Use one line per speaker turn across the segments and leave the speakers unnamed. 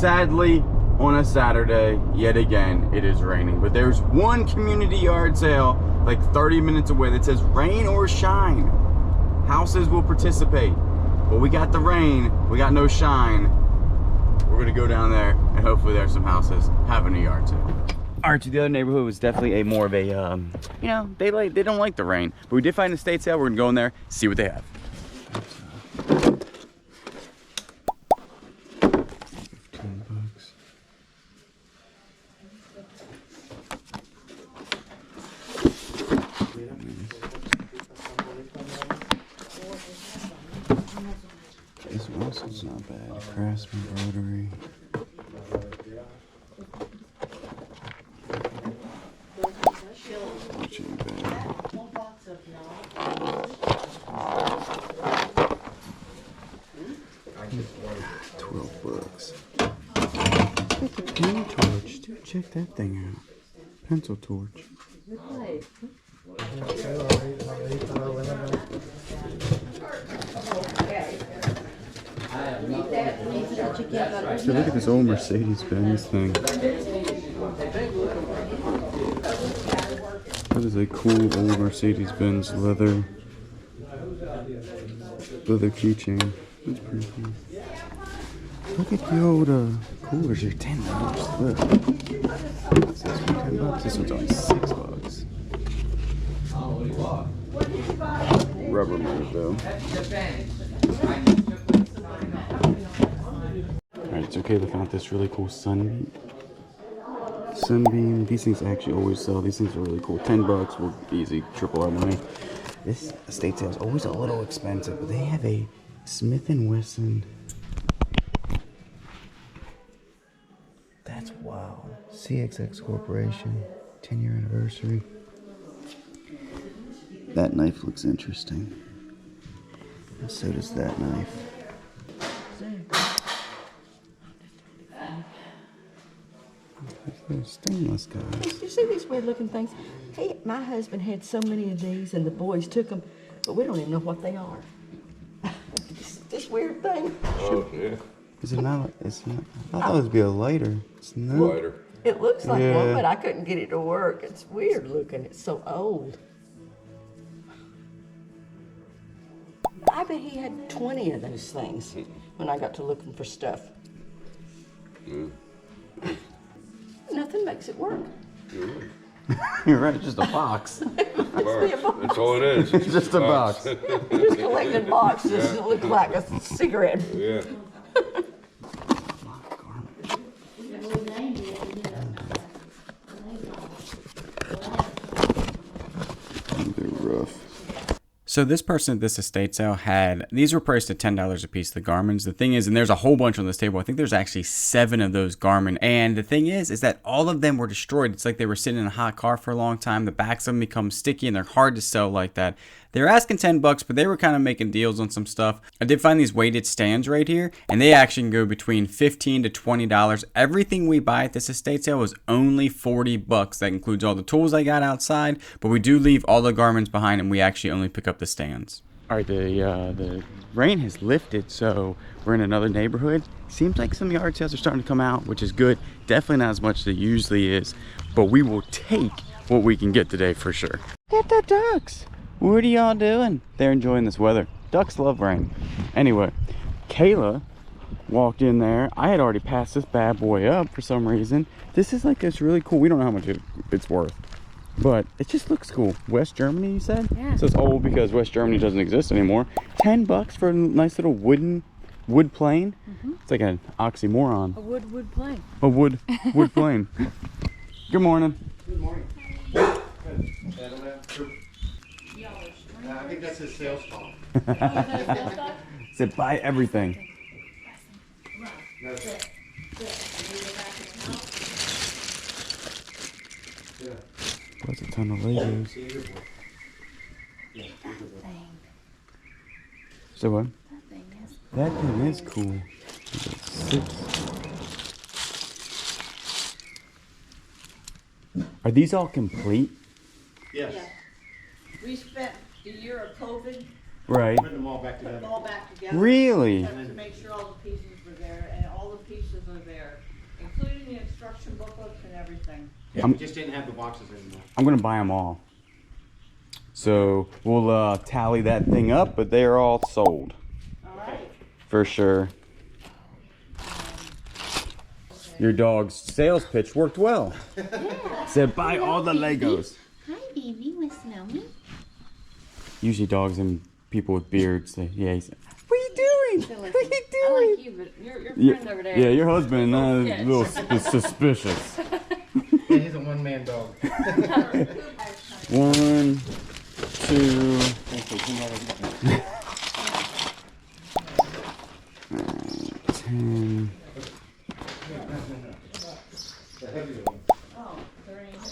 sadly, on a Saturday, yet again, it is raining. But there's one community yard sale like 30 minutes away that says rain or shine. Houses will participate. But we got the rain, we got no shine. We're gonna go down there and hopefully there's some houses having a yard sale. All right, so the other neighborhood was definitely a more of a, you know, they don't like the rain. But we did find a estate sale. We're gonna go in there, see what they have. This one also is not bad. Craftsman Rotary. $12. Look at the pen torch. Dude, check that thing out. Pencil torch. So look at this old Mercedes-Benz thing. That is a cool old Mercedes-Benz leather keychain. That's pretty cool. Look at the old coolers here. $10. Look. This one's $10. This one's only $6. Rubbermaid though. Alright, it's okay. They found this really cool sunbeam. These things actually always sell. These things are really cool. $10 will easy triple our money. This estate sale is always a little expensive, but they have a Smith & Wesson. That's wow. CXX Corporation, 10-year anniversary. That knife looks interesting. And so does that knife. They're stainless, guys.
You see these weird looking things? Hey, my husband had so many of these and the boys took them, but we don't even know what they are. This weird thing.
Oh, yeah.
Is it not? It's not. I thought it would be a lighter. It's not.
Lighter.
It looks like one, but I couldn't get it to work. It's weird looking. It's so old. I bet he had 20 of those things when I got to looking for stuff. Nothing makes it work.
You're right, just a box.
That's all it is.
It's just a box.
Just collecting boxes that look like a cigarette.
Yeah.
They're rough.
So this person at this estate sale had, these were priced at $10 a piece, the Garmins. The thing is, and there's a whole bunch on this table. I think there's actually 7 of those Garmin. And the thing is that all of them were destroyed. It's like they were sitting in a hot car for a long time. The backs of them become sticky and they're hard to sell like that. They were asking $10, but they were kind of making deals on some stuff. I did find these weighted stands right here, and they actually can go between $15 to $20. Everything we buy at this estate sale was only $40. That includes all the tools I got outside, but we do leave all the Garmins behind, and we actually only pick up the stands.
All right, the rain has lifted, so we're in another neighborhood. Seems like some yard sales are starting to come out, which is good. Definitely not as much as it usually is, but we will take what we can get today for sure. Get the ducks. What are y'all doing? They're enjoying this weather. Ducks love rain. Anyway, Kayla walked in there. I had already passed this bad boy up for some reason. This is like, it's really cool. We don't know how much it's worth, but it just looks cool. West Germany, you said?
Yeah.
So it's old because West Germany doesn't exist anymore. $10 for a nice little wood plane. It's like an oxymoron.
A wood plane.
A wood plane. Good morning.
Good morning. I think that's his sales call.
Said buy everything. That's a ton of Legos. So what? That thing is cool. Are these all complete?
Yes.
We spent the year of COVID
Right.
Putting them all back
putting
together.
them all back together.
Really?
To make sure all the pieces were there, and all
the pieces are there, including the instruction booklets and everything.
Yeah, we just didn't have the boxes anymore.
I'm gonna buy them all. So we'll tally that thing up, but they are all sold.
All right.
For sure. Your dog's sales pitch worked well.
Yeah.
Said buy all the Legos.
Hi, baby. Want to smell me?
Usually dogs and people with beards say, yeah, he said, what are you doing? What are you doing?
I like you, but your friend over there.
Yeah, your husband is
Yes.
a little suspicious.
Yeah, he's a one-man dog.
1, 2, 10.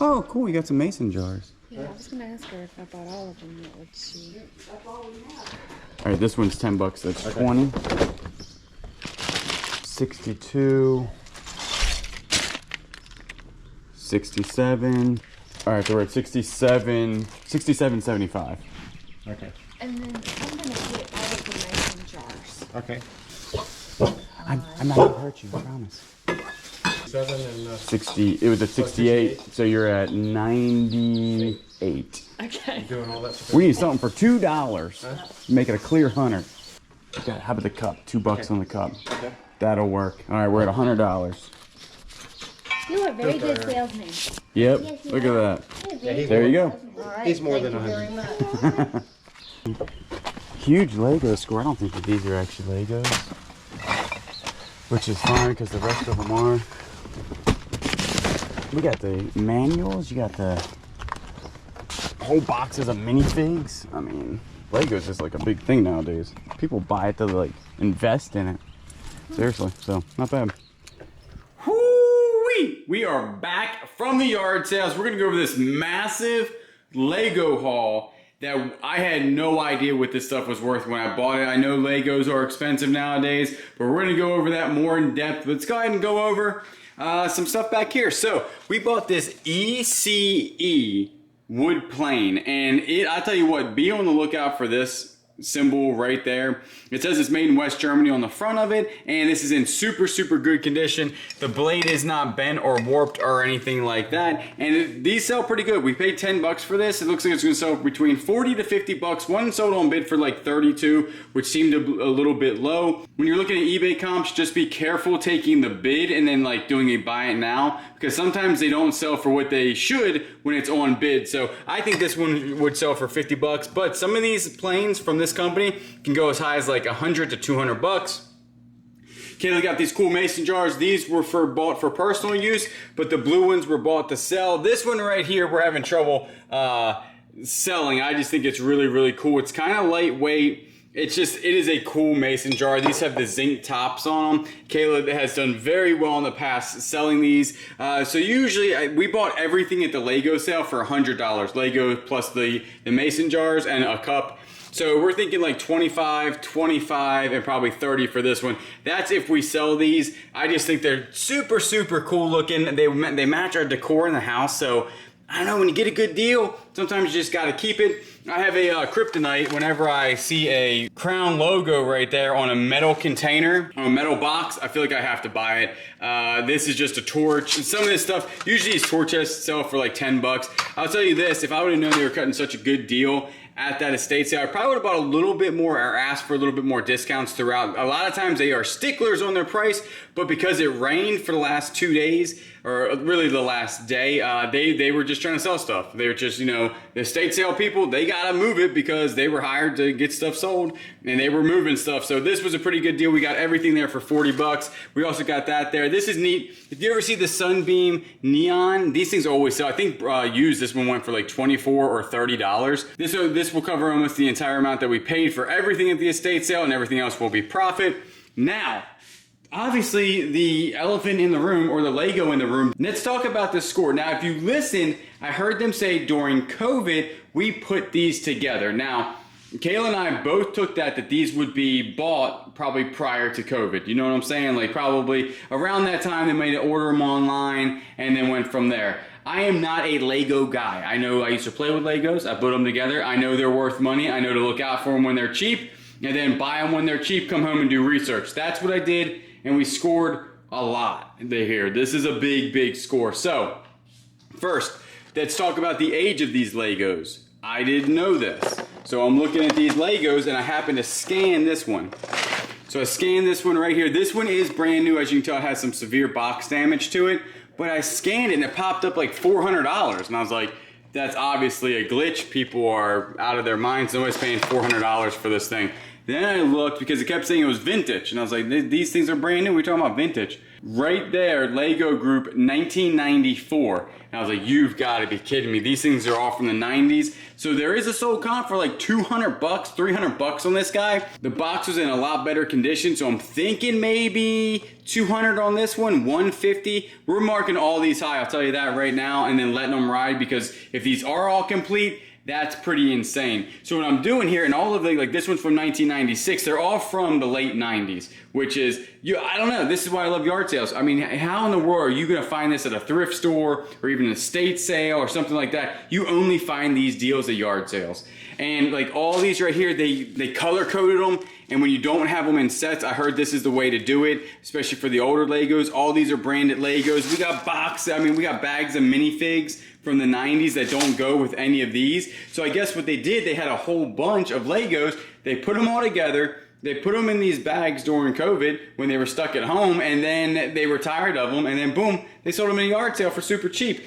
Oh, cool. You got some mason jars.
Yeah, I was gonna ask her if I bought all of them. What would she?
All right, this one's $10. That's 20. 62. 67. All right, so we're at 67.75.
Okay.
And then I'm gonna get all of the mason jars.
Okay.
I'm not gonna hurt you, I promise.
7 and
60. It was at 68, so you're at 98.
Okay.
doing all that stuff.
We need something for $2. Make it a clear 100. Okay, how about the cup? $2 on the cup.
Okay.
That'll work. All right, we're at $100.
You are a very good salesman.
Yep.
Yes, you
Look at
are.
that.
Yeah, he's
There you
more,
go.
All right.
He's more
thank
than
you
100.
very much.
Huge Lego score. I don't think that these are actually Legos, which is fine because the rest of them are. We got the manuals. You got the whole boxes of minifigs. I mean, Legos is like a big thing nowadays. People buy it to like invest in it. Seriously, so not bad. Whoo-wee! We are back from the yard sales. We're gonna go over this massive Lego haul that I had no idea what this stuff was worth when I bought it. I know Legos are expensive nowadays, but we're gonna go over that more in depth. Let's go ahead and go over some stuff back here. So we bought this ECE wood plane, and I tell you what, be on the lookout for this symbol right there. It says it's made in West Germany on the front of it, and this is in super, super good condition. The blade is not bent or warped or anything like that, and these sell pretty good. We paid $10 for this. It looks like it's gonna sell between 40 to 50 bucks. One sold on bid for like 32, which seemed a little bit low. When you're looking at eBay comps, just be careful taking the bid and then like doing a buy it now, because sometimes they don't sell for what they should when it's on bid. So I think this one would sell for 50 bucks, but some of these planes from this company can go as high as like 100 to 200 bucks. Kayla got these cool mason jars. These were bought for personal use, but the blue ones were bought to sell. This one right here, we're having trouble selling. I just think it's really, really cool. It's kind of lightweight. It is a cool mason jar. These have the zinc tops on them. Kayla has done very well in the past selling these. So usually we bought everything at the Lego sale for $100. Lego plus the mason jars and a cup. So we're thinking like 25, 25, and probably 30 for this one. That's if we sell these. I just think they're super, super cool looking. They match our decor in the house. So I don't know, when you get a good deal, sometimes you just gotta keep it. I have a kryptonite whenever I see a Crown logo right there on a metal container, on a metal box, I feel like I have to buy it. This is just a torch. And some of this stuff, usually these torches sell for like 10 bucks. I'll tell you this, if I would've known they were cutting such a good deal at that estate sale, I probably would have bought a little bit more or asked for a little bit more discounts throughout. A lot of times they are sticklers on their price, but because it rained for the last 2 days, or really the last day, they were just trying to sell stuff. They were just, you know, the estate sale people, they gotta move it because they were hired to get stuff sold, and they were moving stuff. So this was a pretty good deal. We got everything there for 40 bucks. We also got that there. This is neat. If you ever see the Sunbeam Neon, these things always sell. I think used, this one went for like $24 or $30. This will cover almost the entire amount that we paid for everything at the estate sale, and everything else will be profit. Now, obviously, the elephant in the room, or the Lego in the room. Let's talk about the score. Now, if you listen, I heard them say during COVID, we put these together. Now, Kayla and I both took that these would be bought probably prior to COVID. You know what I'm saying? Like probably around that time, they might order them online and then went from there. I am not a Lego guy. I know I used to play with Legos. I put them together. I know they're worth money. I know to look out for them when they're cheap, and then buy them when they're cheap, come home and do research. That's what I did, and we scored
a lot here. This is a big score. So first, let's talk about the age of these Legos. I didn't know this. So I'm looking at these Legos and I happen to scan this one. So I scanned this one right here. This one is brand new. As you can tell, it has some severe box damage to it. But I scanned it and it popped up like $400. And I was like, that's obviously a glitch. People are out of their minds. Nobody's paying $400 for this thing. Then I looked because it kept saying it was vintage. And I was like, these things are brand new. We're talking about vintage. Right there, Lego Group 1994. And I was like, you've got to be kidding me. These things are all from the 90s. So there is a sold comp for like 200 bucks, 300 bucks on this guy. The box was in a lot better condition. So I'm thinking maybe 200 on this one, 150. We're marking all these high, I'll tell you that right now, and then letting them ride, because if these are all complete, that's pretty insane. So what I'm doing here, and all of the, like this one's from 1996, they're all from the late 90s, which is, I don't know, this is why I love yard sales. I mean, how in the world are you gonna find this at a thrift store or even an estate sale or something like that? You only find these deals at yard sales. And like all these right here, they color coded them. And when you don't have them in sets, I heard this is the way to do it, especially for the older Legos. All these are branded Legos. We got we got bags of minifigs from the 90s that don't go with any of these. So I guess what they did, they had a whole bunch of Legos. They put them all together. They put them in these bags during COVID when they were stuck at home, and then they were tired of them, and then boom, they sold them in a yard sale for super cheap.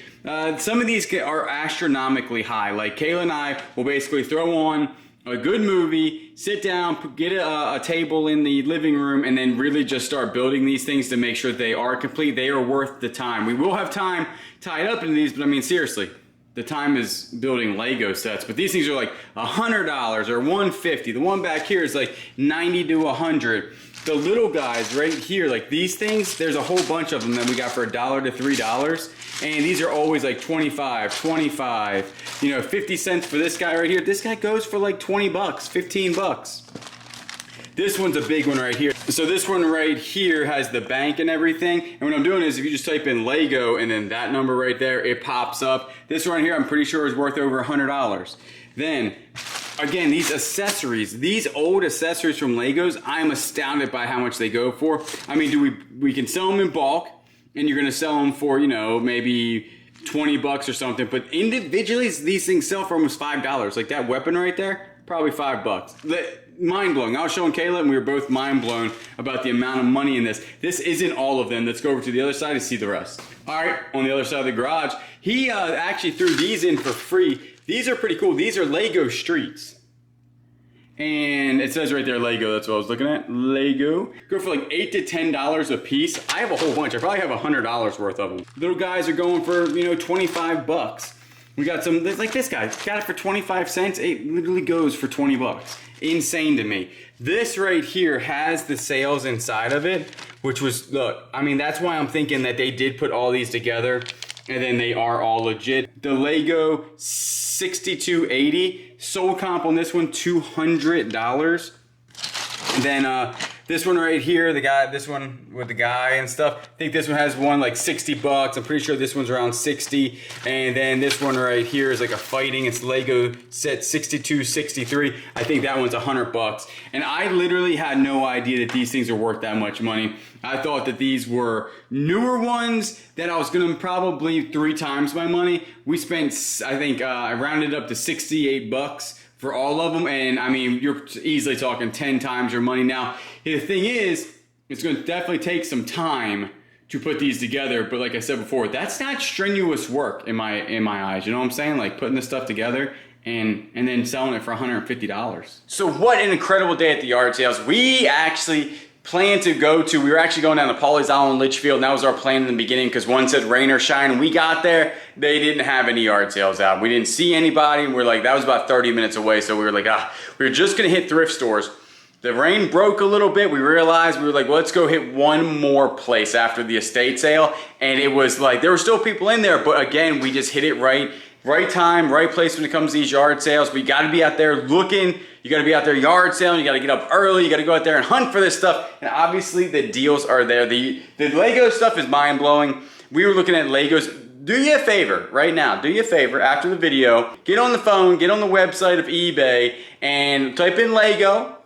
Some of these are astronomically high. Like Kayla and I will basically throw on a good movie, sit down, get a table in the living room, and then really just start building these things to make sure they are complete. They are worth the time. We will have time tied up in these, but I mean, seriously, the time is building Lego sets. But these things are like $100 or $150. The one back here is like $90 to $100. The little guys right here, like these things, there's a whole bunch of them that we got for $1 to $3. And these are always like 25, 25, 50 cents for this guy right here. This guy goes for like 20 bucks, 15 bucks. This one's a big one right here. So this one right here has the bank and everything. And what I'm doing is if you just type in Lego and then that number right there, it pops up. This one right here, I'm pretty sure is worth over $100. Then, again, these accessories, these old accessories from Legos, I'm astounded by how much they go for. I mean, we can sell them in bulk, and you're gonna sell them for, maybe 20 bucks or something, but individually, these things sell for almost $5. Like that weapon right there, probably $5. Mind blowing. I was showing Kayla and we were both mind blown about the amount of money in this. This isn't all of them. Let's go over to the other side and see the rest. All right, on the other side of the garage, he actually threw these in for free. These are pretty cool. These are Lego Streets. And it says right there Lego, that's what I was looking at. Lego. Go for like $8 to $10 a piece. I have a whole bunch. I probably have $100 worth of them. Little guys are going for, 25 bucks. We got some, like this guy, got it for 25 cents. It literally goes for 20 bucks. Insane to me. This right here has the sales inside of it, which was, look, I mean, that's why I'm thinking that they did put all these together and then they are all legit. The Lego 6280, sold comp on this one, $200. And then this one right here, this one with the guy and stuff, I think this one has one like 60 bucks. I'm pretty sure this one's around 60. And then this one right here is like a fighting. It's Lego set 6263. I think that one's 100 bucks. And I literally had no idea that these things are worth that much money. I thought that these were newer ones that I was gonna probably 3 times my money. We spent, I think, I rounded up to 68 bucks for all of them, and I mean, you're easily talking 10 times your money. Now, the thing is, it's going to definitely take some time to put these together, but like I said before, that's not strenuous work in my eyes. You know what I'm saying? Like putting this stuff together and then selling it for $150. So what an incredible day at the yard sales. We actually plan to go to, we were actually going down to Pawleys Island, Litchfield, and that was our plan in the beginning because one said rain or shine. We got there, they didn't have any yard sales out. We didn't see anybody, and we're like, that was about 30 minutes away, so we were like, we were just gonna hit thrift stores. The rain broke a little bit. We realized, we were like, well, let's go hit one more place after the estate sale, and it was like, there were still people in there, but again, we just hit it right time, right place when it comes to these yard sales. We gotta be out there looking. You gotta be out there yard selling. You gotta get up early. You gotta go out there and hunt for this stuff. And obviously the deals are there. The Lego stuff is mind blowing. We were looking at Legos. Do you a favor right now, do you a favor after the video, get on the phone, get on the website of eBay and type in Lego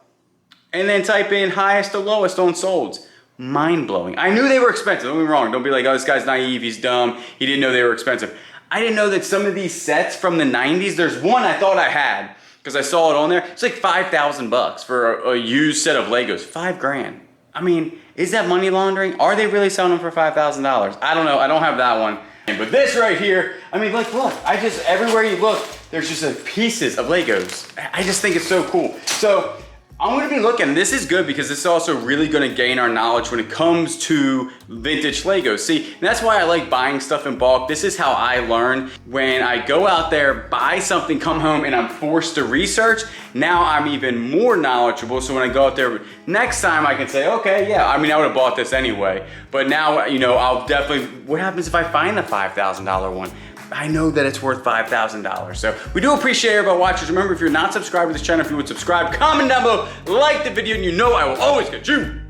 and then type in highest to lowest on solds.
mind-blowing. I knew they were expensive, don't get me wrong. Don't be like, oh, this guy's naive, he's dumb, he didn't know they were expensive. I didn't know that some of these sets from the 90s, there's one I thought I had, because I saw it on there. It's like 5,000 bucks for a used set of Legos, 5 grand. I mean, is that money laundering? Are they really selling them for $5,000? I don't know, I don't have that one. But this right here, I mean, like, look, everywhere you look, there's just pieces of Legos. I just think it's so cool. So I'm gonna be looking, this is good because this is also really gonna gain our knowledge when it comes to vintage Legos. See, that's why I like buying stuff in bulk. This is how I learn. When I go out there, buy something, come home, and I'm forced to research, now I'm even more knowledgeable. So when I go out there, next time I can say, okay, yeah, I mean, I would have bought this anyway. But now, you know, I'll definitely, what happens if I find the $5,000 one? I know that it's worth $5,000. So we do appreciate everybody watching. Remember, if you're not subscribed to this channel, if you would subscribe, comment down below, like the video, and you know I will always get you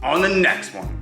on the next one.